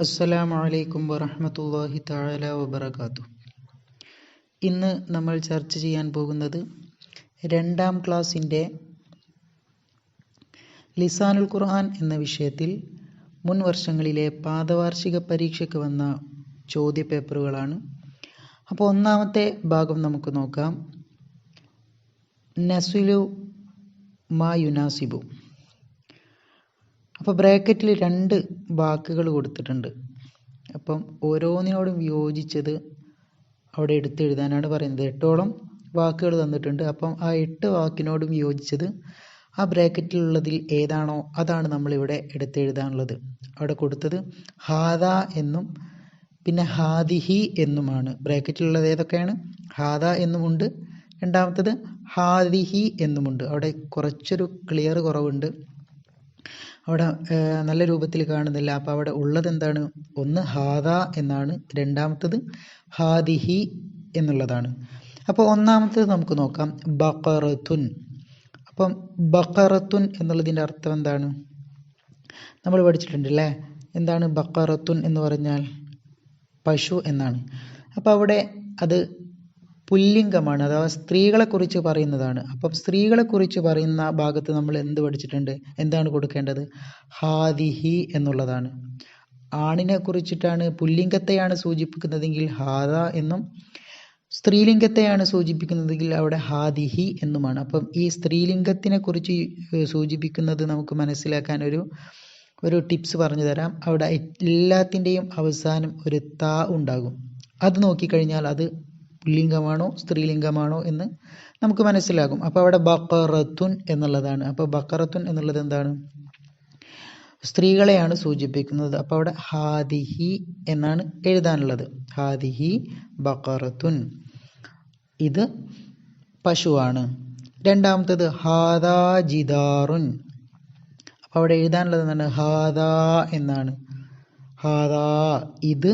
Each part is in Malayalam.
അസ്സലാമു അലൈക്കും വറഹ്മത്തുള്ളാഹി തആല വബറകാതുഹു. ഇന്ന് നമ്മൾ ചർച്ച ചെയ്യാൻ പോകുന്നത് 2ാം ക്ലാസ്സിൻ്റെ ലിസാനുൽ ഖുർആൻ എന്ന വിഷയത്തിൽ മുൻ വർഷങ്ങളിലെ പാദവാർഷിക പരീക്ഷയ്ക്ക് വന്ന ചോദ്യപേപ്പറുകളാണ്. അപ്പോൾ ഒന്നാമത്തെ ഭാഗം നമുക്ക് നോക്കാം. നസ്ലു മാ യുനാസിബു. അപ്പോൾ ബ്രാക്കറ്റിൽ 2 വാക്കുകൾ കൊടുത്തിട്ടുണ്ട്. അപ്പം ഓരോന്നിനോടും യോജിച്ചത് അവിടെ എടുത്തെഴുതാനാണ് പറയുന്നത്. 8ഓളം വാക്കുകൾ തന്നിട്ടുണ്ട്. അപ്പം ആ 8 വാക്കിനോടും യോജിച്ചത് ആ ബ്രാക്കറ്റിലുള്ളതിൽ ഏതാണോ അതാണ് നമ്മളിവിടെ എടുത്തെഴുതാനുള്ളത്. അവിടെ കൊടുത്തത് ഹാദ എന്നും പിന്നെ ഹാദിഹി എന്നുമാണ്. ബ്രാക്കറ്റിലുള്ളത് ഏതൊക്കെയാണ്? ഹാദ എന്നുമുണ്ട്, രണ്ടാമത്തത് ഹാദിഹി എന്നുമുണ്ട്. അവിടെ കുറച്ചൊരു ക്ലിയർ കുറവുണ്ട്, അവിടെ നല്ല രൂപത്തിൽ കാണുന്നില്ല. അപ്പോൾ അവിടെ ഉള്ളത് എന്താണ്? ഒന്ന് ഹാദ എന്നാണ്, രണ്ടാമത്തത് ഹാദിഹി എന്നുള്ളതാണ്. അപ്പോൾ ഒന്നാമത്തത് നമുക്ക് നോക്കാം, ബഖറത്തുൻ. അപ്പം ബഖറത്തുൻ എന്നുള്ളതിൻ്റെ അർത്ഥം എന്താണ്? നമ്മൾ പഠിച്ചിട്ടുണ്ട് അല്ലേ? എന്താണ് ബഖറത്തുൻ എന്ന് പറഞ്ഞാൽ? പശു എന്നാണ്. അപ്പോൾ അവിടെ അത് പുല്ലിംഗമാണ്, അഥവാ സ്ത്രീകളെക്കുറിച്ച് പറയുന്നതാണ്. അപ്പം സ്ത്രീകളെക്കുറിച്ച് പറയുന്ന ഭാഗത്ത് നമ്മൾ എന്ത് പഠിച്ചിട്ടുണ്ട്? എന്താണ് കൊടുക്കേണ്ടത്? ഹാദിഹി എന്നുള്ളതാണ്. ആണിനെ കുറിച്ചിട്ടാണ്, പുല്ലിംഗത്തെയാണ് സൂചിപ്പിക്കുന്നതെങ്കിൽ ഹാദ എന്നും, സ്ത്രീലിംഗത്തെയാണ് സൂചിപ്പിക്കുന്നതെങ്കിൽ അവിടെ ഹാദിഹി എന്നുമാണ്. അപ്പം ഈ സ്ത്രീലിംഗത്തിനെ കുറിച്ച് സൂചിപ്പിക്കുന്നത് നമുക്ക് മനസ്സിലാക്കാൻ ഒരു ടിപ്സ് പറഞ്ഞു തരാം. അവിടെ എല്ലാത്തിൻ്റെയും അവസാനം ഒരു താ ഉണ്ടാകും. അത് നോക്കിക്കഴിഞ്ഞാൽ അത് പുല്ലിംഗമാണോ സ്ത്രീലിംഗമാണോ എന്ന് നമുക്ക് മനസ്സിലാകും. അപ്പോൾ അവിടെ ബഖറത്തുൻ എന്നുള്ളതാണ്. അപ്പോൾ ബഖറത്തുൻ എന്നുള്ളത് എന്താണ്? സ്ത്രീകളെയാണ് സൂചിപ്പിക്കുന്നത്. അപ്പോൾ അവിടെ ഹാദിഹി എന്നാണ് എഴുതാനുള്ളത്. ഹാദിഹി ബഖറത്തുൻ, ഇത് പശുവാണ്. രണ്ടാമത്തത് ഹാദാ ജിദാറുൻ. അപ്പോൾ അവിടെ എഴുതാനുള്ളത് എന്താണ്? ഹാദാ എന്നാണ്. ഹാദാ, ഇത്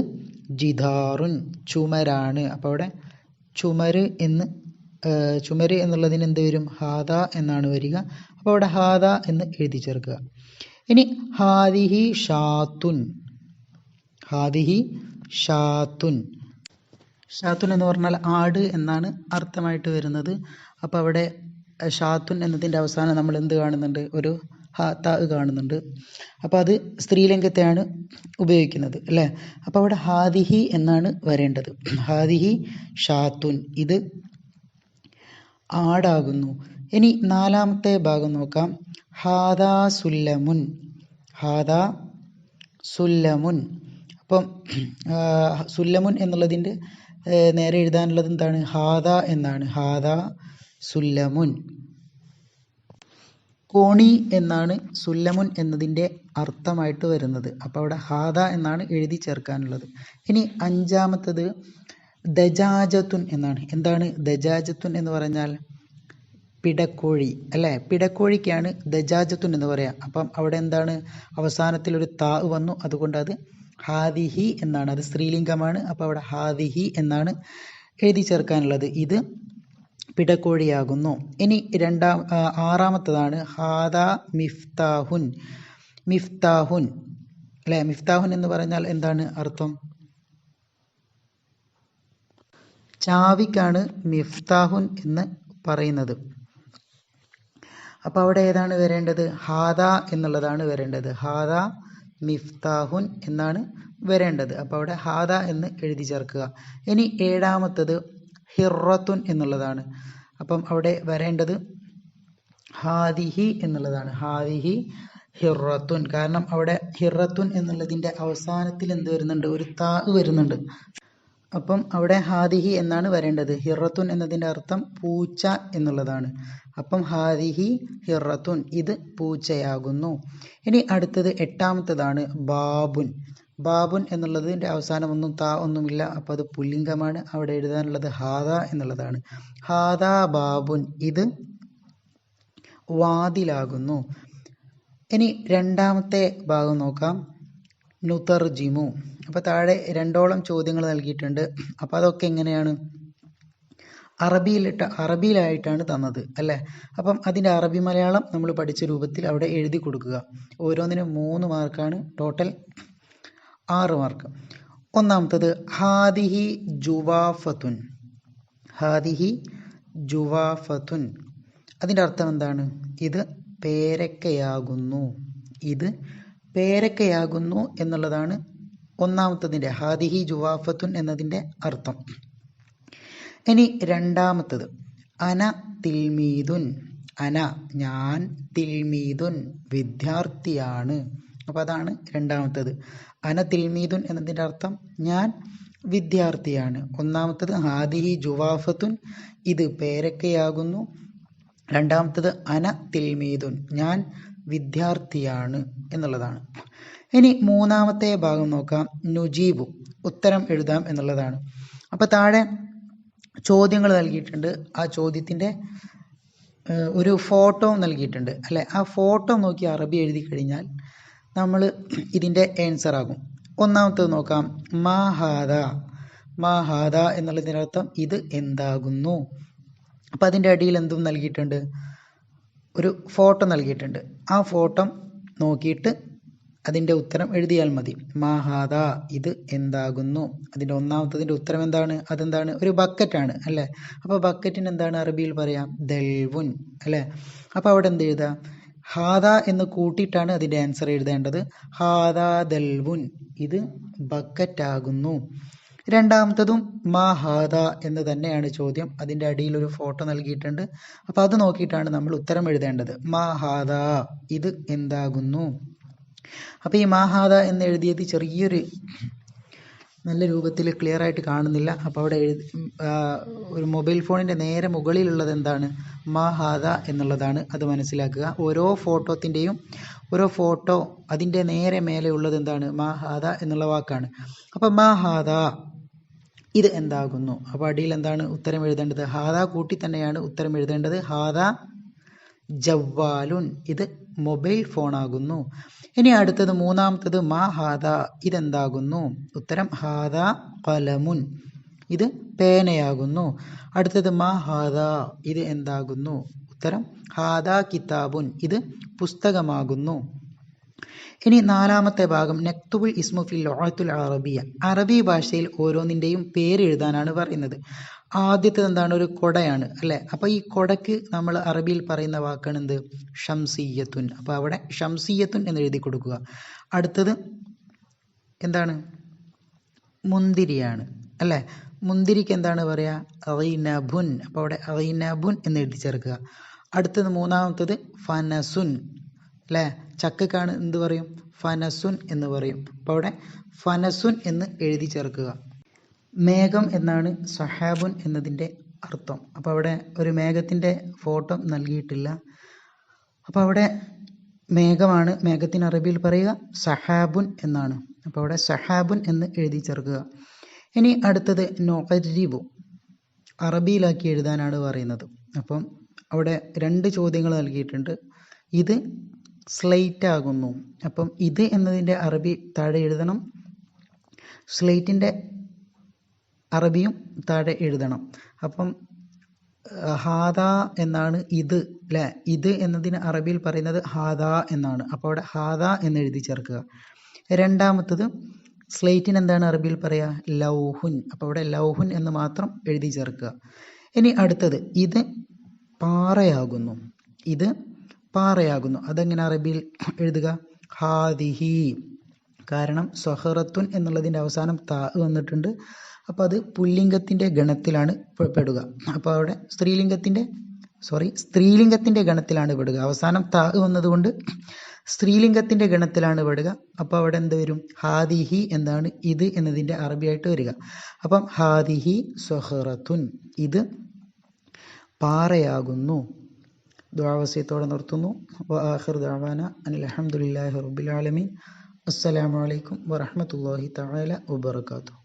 ജിദാറുൻ, ചുമരാണ്. അപ്പോൾ അവിടെ ചുമര് എന്നുള്ളതിന് എന്ത് വരും? ഹാദ എന്നാണ് വരിക. അപ്പോൾ അവിടെ ഹാദ എന്ന് എഴുതി ചേർക്കുക. ഇനി ഹാദിഹി ഷാത്തുൻ. ഹാദിഹി ഷാത്തുൻ. ഷാത്തുൻ എന്ന് പറഞ്ഞാൽ ആട് എന്നാണ് അർത്ഥമായിട്ട് വരുന്നത്. അപ്പോൾ അവിടെ ഷാത്തുൻ എന്നതിൻ്റെ അവസാനം നമ്മൾ എന്ത് കാണുന്നുണ്ട്? ഒരു ത കാണുന്നുണ്ട്. അപ്പോൾ അത് സ്ത്രീലിംഗത്തെയാണ് ഉപയോഗിക്കുന്നത് അല്ലേ? അപ്പോൾ അവിടെ ഹാദിഹി എന്നാണ് വരേണ്ടത്. ഹാദിഹി ഷാത്തുൻ, ഇത് ആടാകുന്നു. ഇനി 4ാമത്തെ ഭാഗം നോക്കാം. ഹാദാ സുല്ലമുൻ. ഹാദാ സുല്ലമുൻ. അപ്പം സുല്ലമുൻ എന്നുള്ളതിൻ്റെ നേരെ എഴുതാനുള്ളത് എന്താണ്? ഹാദ എന്നാണ്. ഹാദാ സുല്ലമുൻ. കോണി എന്നാണ് സുല്ലമുൻ എന്നതിൻ്റെ അർത്ഥമായിട്ട് വരുന്നത്. അപ്പോൾ അവിടെ ഹാദ എന്നാണ് എഴുതി ചേർക്കാനുള്ളത്. ഇനി 5ാമത്തത് ദജാജത്തുൻ എന്നാണ്. എന്താണ് ദജാജത്തുൻ എന്ന് പറഞ്ഞാൽ? പിടക്കോഴി അല്ലേ? പിടക്കോഴിക്കാണ് ദജാജത്തുൻ എന്ന് പറയാം. അപ്പം അവിടെ എന്താണ്? അവസാനത്തിൽ ഒരു താ വന്നു, അതുകൊണ്ട് അത് ഹാദിഹി എന്നാണ്. അത് സ്ത്രീലിംഗമാണ്. അപ്പോൾ അവിടെ ഹാദിഹി എന്നാണ് എഴുതി ചേർക്കാനുള്ളത്. ഇത് പിടക്കോഴിയാകുന്നു. ഇനി 6ാമത്തതാണ് ഹാദാ മിഫ്താഹുൻ. മിഫ്താഹുൻ അല്ലേ? മിഫ്താഹുൻ എന്ന് പറഞ്ഞാൽ എന്താണ് അർത്ഥം? ചാവിക്കാണ് മിഫ്താഹുൻ എന്ന് പറയുന്നത്. അപ്പോൾ അവിടെ ഏതാണ് വരേണ്ടത്? ഹാദ എന്നുള്ളതാണ് വരേണ്ടത്. ഹാദാ മിഫ്താഹുൻ എന്നാണ് വരേണ്ടത്. അപ്പോൾ അവിടെ ഹാദ എന്ന് എഴുതി ചേർക്കുക. ഇനി 7ാമത്തത് ഹിറത്തുൻ എന്നുള്ളതാണ്. അപ്പം അവിടെ വരേണ്ടത് ഹാദിഹി എന്നുള്ളതാണ്. ഹാദിഹി ഹിറത്തുൻ. കാരണം അവിടെ ഹിറത്തുൻ എന്നുള്ളതിൻ്റെ അവസാനത്തിൽ എന്ത് വരുന്നുണ്ട്? ഒരു താ വരുന്നുണ്ട്. അപ്പം അവിടെ ഹാദിഹി എന്നാണ് വരേണ്ടത്. ഹിറത്തുൻ എന്നതിൻ്റെ അർത്ഥം പൂച്ച എന്നുള്ളതാണ്. അപ്പം ഹാദിഹി ഹിറത്തുൻ, ഇത് പൂച്ചയാകുന്നു. ഇനി അടുത്തത് 8ാമത്തതാണ് ബാബുൻ. ബാബുൻ എന്നുള്ളതിൻ്റെ അവസാനം ഒന്നും താ ഒന്നുമില്ല. അപ്പോൾ അത് പുല്ലിംഗമാണ്. അവിടെ എഴുതാനുള്ളത് ഹാദ എന്നുള്ളതാണ്. ഹാദാ ബാബുൻ, ഇത് വാതിലാകുന്നു. ഇനി 2ാമത്തെ ഭാഗം നോക്കാം. നുതർജിമു. അപ്പോൾ താഴെ 2ഓളം ചോദ്യങ്ങൾ നൽകിയിട്ടുണ്ട്. അപ്പോൾ അതൊക്കെ എങ്ങനെയാണ്? അറബിയിലായിട്ടാണ് തന്നത് അല്ലേ? അപ്പം അതിൻ്റെ അറബി മലയാളം നമ്മൾ പഠിച്ച രൂപത്തിൽ അവിടെ എഴുതി കൊടുക്കുക. ഓരോന്നിനും 3 മാർക്കാണ്. Total 6 mark. ഒന്നാമത്തത് ഹാദിഹി ജുവാഫത്തുൻ. ഹാദിഹി ജുവാഫത്തുൻ, അതിൻ്റെ അർത്ഥം എന്താണ്? ഇത് പേരക്കയാകുന്നു. ഇത് പേരക്കയാകുന്നു എന്നുള്ളതാണ് ഒന്നാമത്തതിൻ്റെ ഹാദിഹി ജുവാഫത്തുൻ എന്നതിൻ്റെ അർത്ഥം. ഇനി രണ്ടാമത്തത് അന തിൽമീദുൻ. അന ഞാൻ, തിൽമീദുൻ വിദ്യാർത്ഥിയാണ്. അപ്പോൾ അതാണ് രണ്ടാമത്തത്. അന തിൽമീദുൻ എന്നതിൻ്റെ അർത്ഥം ഞാൻ വിദ്യാർത്ഥിയാണ്. ഒന്നാമത്തത് ഹാദിഹി ജുവാഫത്തുൻ, ഇത് പേരക്കയാകുന്നു. രണ്ടാമത്തത് അന തിൽമീദുൻ, ഞാൻ വിദ്യാർത്ഥിയാണ് എന്നുള്ളതാണ്. ഇനി മൂന്നാമത്തെ ഭാഗം നോക്കാം. നുജീബു, ഉത്തരം എഴുതാം എന്നുള്ളതാണ്. അപ്പോൾ താഴെ ചോദ്യങ്ങൾ നൽകിയിട്ടുണ്ട്. ആ ചോദ്യത്തിൻ്റെ ഒരു ഫോട്ടോ നൽകിയിട്ടുണ്ട് അല്ലേ. ആ ഫോട്ടോ നോക്കി അറബി എഴുതി കഴിഞ്ഞാൽ നമ്മൾ ഇതിൻ്റെ ആൻസർ ആകും. ഒന്നാമത്തത് നോക്കാം. മാഹാദ. മാഹാദ എന്നുള്ളതിനർത്ഥം ഇത് എന്താകുന്നു. അപ്പം അതിൻ്റെ അടിയിൽ എന്തും നൽകിയിട്ടുണ്ട്, ഒരു ഫോട്ടോ നൽകിയിട്ടുണ്ട്. ആ ഫോട്ടോ നോക്കിയിട്ട് അതിൻ്റെ ഉത്തരം എഴുതിയാൽ മതി. മാഹാദ ഇത് എന്താകുന്നു. അതിൻ്റെ ഒന്നാമത്തതിൻ്റെ ഉത്തരം എന്താണ്? അതെന്താണ്? ഒരു ബക്കറ്റാണ് അല്ലേ. അപ്പോൾ ബക്കറ്റിന് എന്താണ് അറബിയിൽ പറയാം? ദൽവുൻ അല്ലേ. അപ്പോൾ അവിടെ എന്ത് എഴുതാം? ഹാദ എന്ന് കൂട്ടിയിട്ടാണ് അതിൻ്റെ ആൻസർ എഴുതേണ്ടത്. ഹാദ ദൽവുൻ, ഇത് ബക്കറ്റാകുന്നു. രണ്ടാമത്തതും മാഹാദ എന്ന് തന്നെയാണ് ചോദ്യം. അതിൻ്റെ അടിയിൽ ഒരു ഫോട്ടോ നൽകിയിട്ടുണ്ട്. അപ്പോൾ അത് നോക്കിയിട്ടാണ് നമ്മൾ ഉത്തരം എഴുതേണ്ടത്. മാഹാദ ഇത് എന്താകുന്നു. അപ്പോൾ ഈ മാഹാദ എന്ന് എഴുതിയത് ചെറിയൊരു നല്ല രൂപത്തിൽ ക്ലിയർ ആയിട്ട് കാണുന്നില്ല. അപ്പോൾ അവിടെ ഒരു മൊബൈൽ ഫോണിൻ്റെ നേരെ മുകളിലുള്ളത് എന്താണ്? മാഹാദ എന്നുള്ളതാണ്. അത് മനസ്സിലാക്കുക. ഓരോ ഫോട്ടോ അതിൻ്റെ നേരെ മേലെ ഉള്ളത് എന്താണ്? മാഹാദ എന്നുള്ള വാക്കാണ്. അപ്പം മാഹാദ ഇത് എന്താകുന്നു. അപ്പോൾ അടിയിൽ എന്താണ് ഉത്തരം എഴുതേണ്ടത്? ഹാദ കൂട്ടി തന്നെയാണ് ഉത്തരം എഴുതേണ്ടത്. ഹാദ ജവ്വാലുൻ, ഇത് മൊബൈൽ ഫോണാകുന്നു. ഇനി അടുത്തത് മൂന്നാമത്തത് മാഹാദ ഇതെന്താകുന്നു. ഉത്തരം ഹാദ ഖലമുൻ, ഇത് പേനയാകുന്നു. അടുത്തത് മാഹാദ ഇത് എന്താകുന്നു. ഉത്തരം ഹാദ കിതാബുൻ, ഇത് പുസ്തകമാകുന്നു. ഇനി നാലാമത്തെ ഭാഗം നക്തുബുൽ ഇസ്മു ഫിൽ ലുഗത്തുൽ അറബിയ. അറബി ഭാഷയിൽ ഓരോന്നിൻ്റെയും പേര് എഴുതാനാണ് പറയുന്നത്. ആദ്യത്തേത് എന്താണ്? ഒരു കൊടയാണ് അല്ലേ. അപ്പോൾ ഈ കൊടക്ക് നമ്മൾ അറബിയിൽ പറയുന്ന വാക്കാണ് എന്ത്? ഷംസിയ്യത്തുൻ. അപ്പോൾ അവിടെ ഷംസിയ്യത്തുൻ എന്ന് എഴുതി കൊടുക്കുക. അടുത്തത് എന്താണ്? മുന്തിരിയാണ് അല്ലേ. മുന്തിരിക്ക് എന്താണ് പറയുക? ഐനബുൻ. അപ്പോൾ അവിടെ ഐനബുൻ എന്ന് എഴുതി ചേർക്കുക. അടുത്തത് മൂന്നാമത്തത് ഫനസുൻ അല്ലേ. ചക്കക്കാണ് എന്ത് പറയും? ഫനസുൻ എന്ന് പറയും. അപ്പോൾ അവിടെ ഫനസുൻ എന്ന് എഴുതി ചേർക്കുക. മേഘം എന്നാണ് സഹാബുൻ എന്നതിൻ്റെ അർത്ഥം. അപ്പോൾ അവിടെ ഒരു മേഘത്തിൻ്റെ ഫോട്ടോ നൽകിയിട്ടില്ല. അപ്പോൾ അവിടെ മേഘമാണ്. മേഘത്തിന് അറബിയിൽ പറയുക സഹാബുൻ എന്നാണ്. അപ്പോൾ അവിടെ സഹാബുൻ എന്ന് എഴുതി ചേർക്കുക. ഇനി അടുത്തത് നൊഖരിബു, അറബിയിലാക്കി എഴുതാനാണ് പറയുന്നത്. അപ്പം അവിടെ 2 ചോദ്യങ്ങൾ നൽകിയിട്ടുണ്ട്. ഇത് സ്ലേറ്റ് ആകുന്നു. അപ്പം ഇത് എന്നതിൻ്റെ അറബി താഴെ എഴുതണം. സ്ലേറ്റിൻ്റെ അറബിയും താഴെ എഴുതണം. അപ്പം ഹാദ എന്നാണ് ഇത് അല്ലേ. ഇത് എന്നതിന് അറബിയിൽ പറയുന്നത് ഹാദ എന്നാണ്. അപ്പോൾ അവിടെ ഹാദ എന്ന് എഴുതി ചേർക്കുക. രണ്ടാമത്തത് സ്ലേറ്റിന് എന്താണ് അറബിയിൽ പറയുക? ലൗഹുൻ. അപ്പോൾ അവിടെ ലൗഹുൻ എന്ന് മാത്രം എഴുതി ചേർക്കുക. ഇനി അടുത്തത് ഇത് പാറയാകുന്നു. ഇത് പാറയാകുന്നു. അതെങ്ങനെ അറബിയിൽ എഴുതുക? ഹാദിഹി. കാരണം സഹറത്തുൻ എന്നുള്ളതിൻ്റെ അവസാനം താ വന്നിട്ടുണ്ട്. അപ്പോൾ അത് പുല്ലിംഗത്തിൻ്റെ ഗണത്തിലാണ് പെടുക. അപ്പോൾ അവിടെ സ്ത്രീലിംഗത്തിൻ്റെ ഗണത്തിലാണ് പെടുക. അവസാനം താ വന്നതുകൊണ്ട് സ്ത്രീലിംഗത്തിൻ്റെ ഗണത്തിലാണ് പെടുക. അപ്പോൾ അവിടെ എന്ത് വരും? ഹാദിഹി എന്താണ് ഇത് എന്നതിൻ്റെ അറബിയായിട്ട് വരിക. അപ്പം ഹാദിഹി സഹറത്തുൻ, ഇത് പാറയാകുന്നു. ദുആവസിയത്തോടെ നിർത്തുന്നു. വആഖിറു ദഅവാന അനിൽ ഹംദുലില്ലാഹി റബ്ബിൽ ആലമീൻ. അസ്സലാമു അലൈക്കും വറഹ്മത്തുള്ളാഹി തആല വബറകാതുഹു.